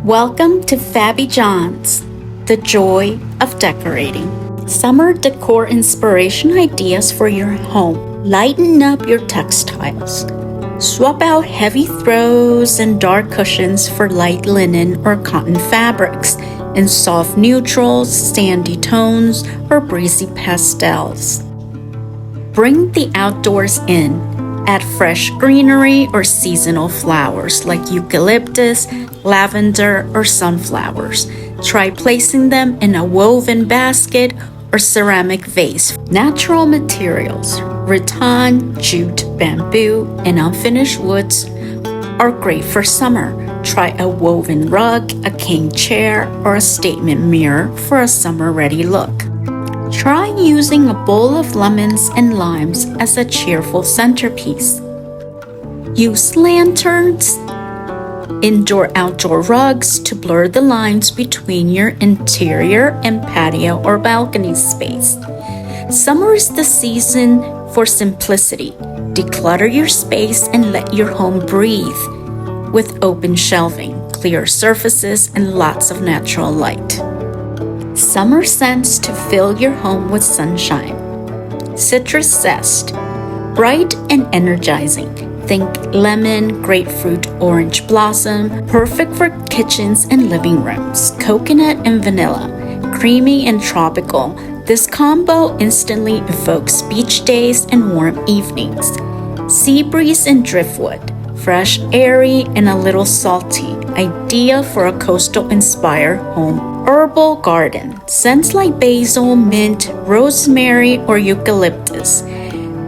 Welcome to Fabby John's, the joy of decorating. Summer decor inspiration ideas for your home. Lighten up your textiles. Swap out heavy throws and dark cushions for light linen or cotton fabrics in soft neutrals, sandy tones, or breezy pastels. Bring the outdoors in. Add fresh greenery or seasonal flowers like eucalyptus, lavender, or sunflowers. Try placing them in a woven basket or ceramic vase. Natural materials, rattan, jute, bamboo, and unfinished woods are great for summer. Try a woven rug, a cane chair, or a statement mirror for a summer-ready look. Try using a bowl of lemons and limes as a cheerful centerpiece. Use lanterns, indoor-outdoor rugs to blur the lines between your interior and patio or balcony space. Summer is the season for simplicity. Declutter your space and let your home breathe with open shelving, clear surfaces, and lots of natural light. Summer scents to fill your home with sunshine. Citrus zest, bright and energizing. Think lemon, grapefruit, orange blossom, perfect for kitchens and living rooms. Coconut and vanilla, creamy and tropical. This combo instantly evokes beach days and warm evenings. Sea breeze and driftwood, fresh, airy, and a little salty. Ideal for a coastal-inspired home. Herbal garden, scents like basil, mint, rosemary, or eucalyptus.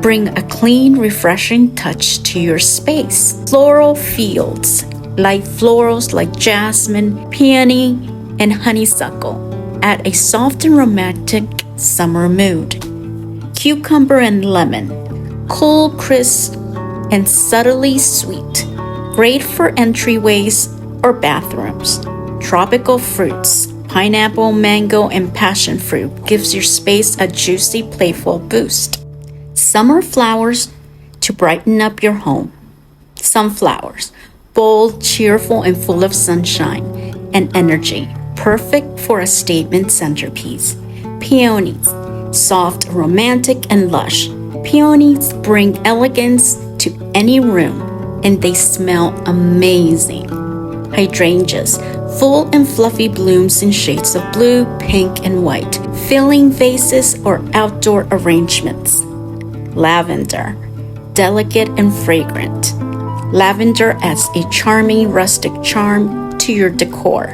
Bring a clean, refreshing touch to your space. Floral fields, light florals like jasmine, peony, and honeysuckle. Add a soft and romantic summer mood. Cucumber and lemon, cool, crisp, and subtly sweet. Great for entryways or bathrooms. Tropical fruits, pineapple, mango, and passion fruit gives your space a juicy, playful boost. Summer flowers to brighten up your home. Sunflowers, bold, cheerful, and full of sunshine and energy. Perfect for a statement centerpiece. Peonies, soft, romantic, and lush. Peonies bring elegance to any room, and they smell amazing. Hydrangeas, full and fluffy blooms in shades of blue, pink, and white, filling vases or outdoor arrangements. Lavender, delicate and fragrant. Lavender adds a charming rustic charm to your decor.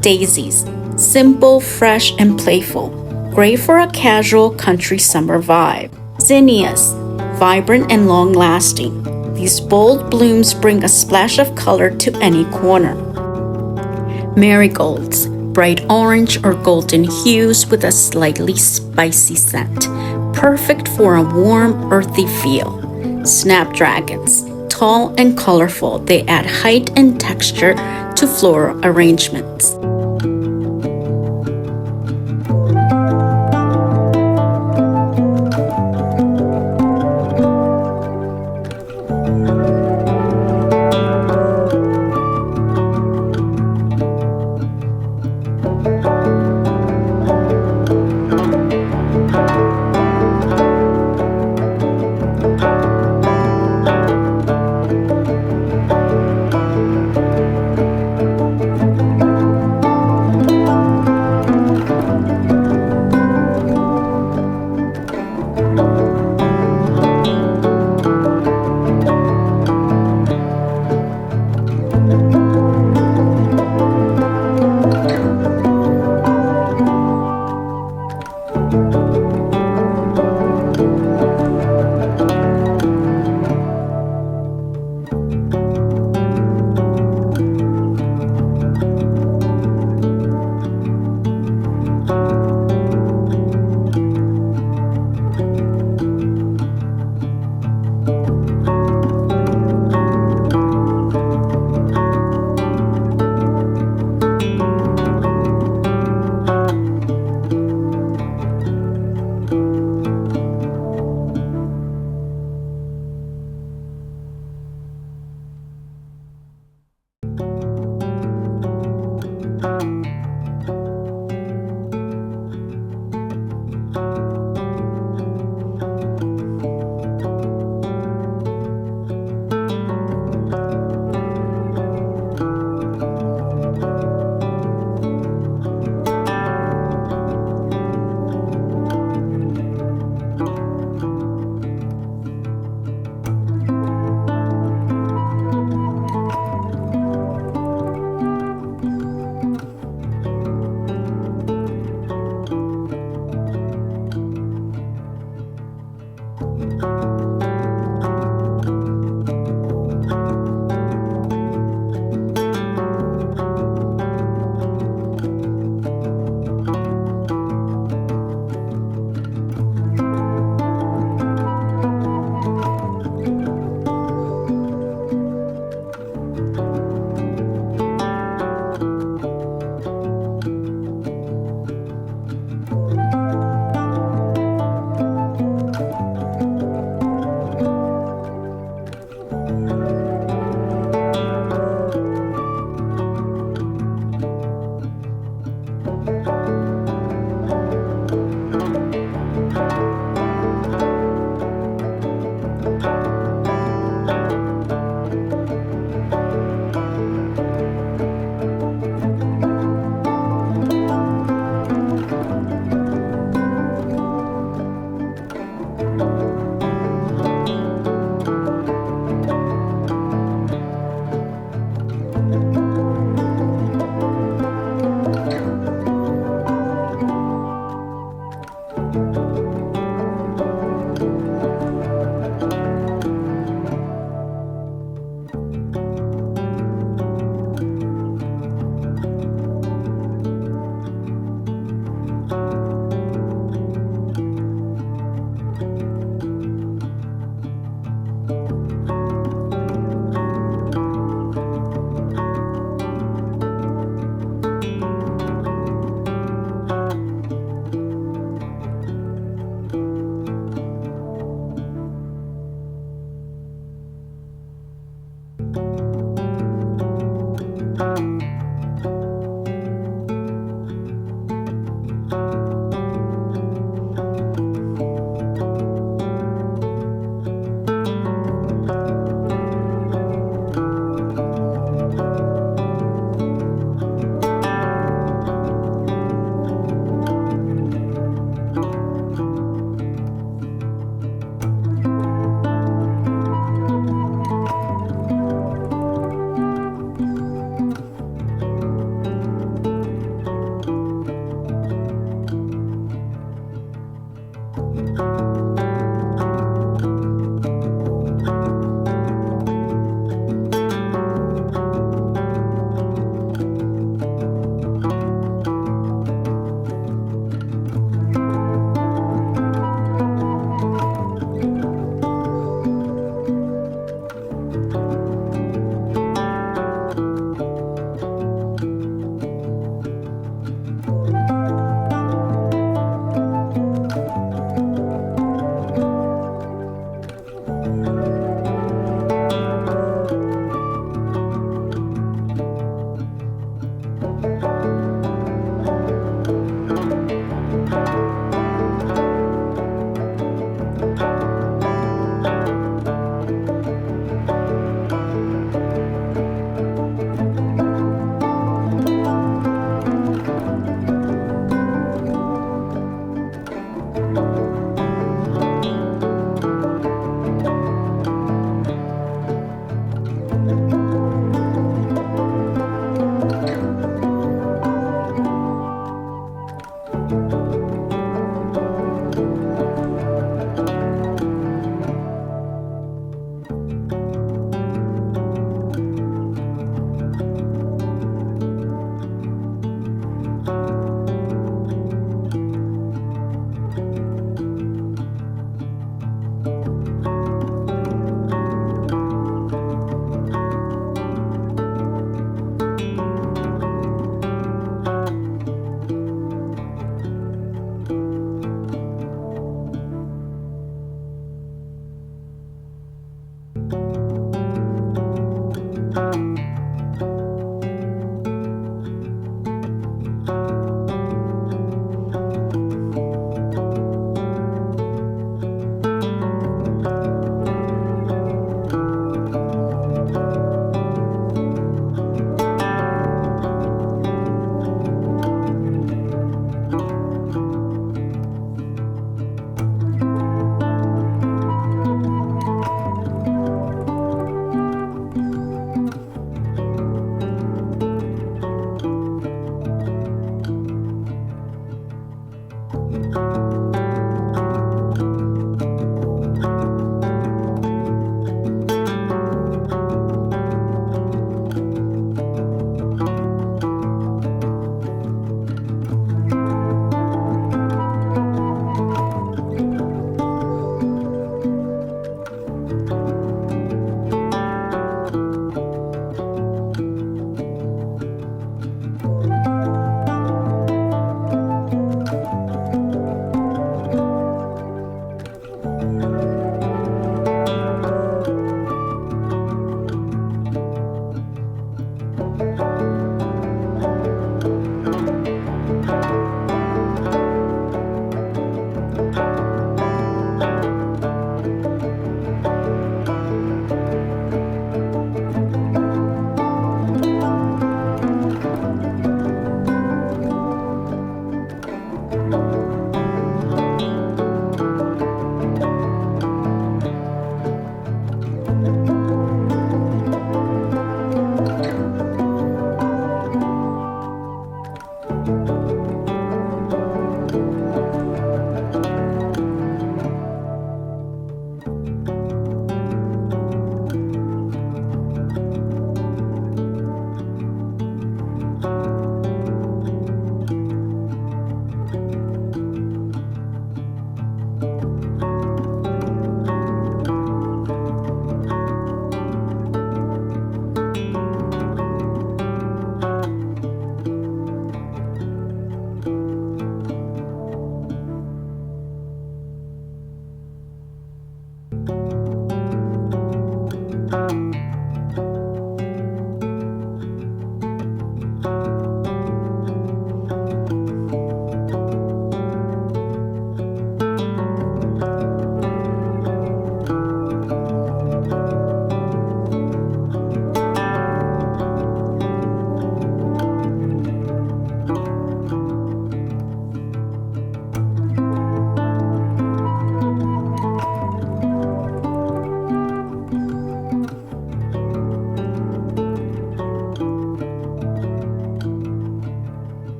Daisies, simple, fresh, and playful. Great for a casual country summer vibe. Zinnias, vibrant and long-lasting. These bold blooms bring a splash of color to any corner. Marigolds, bright orange or golden hues with a slightly spicy scent. Perfect for a warm, earthy feel. Snapdragons, tall and colorful. They add height and texture to floral arrangements.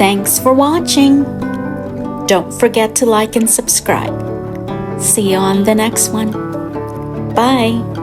Thanks for watching. Don't forget to like and subscribe. See you on the next one. Bye.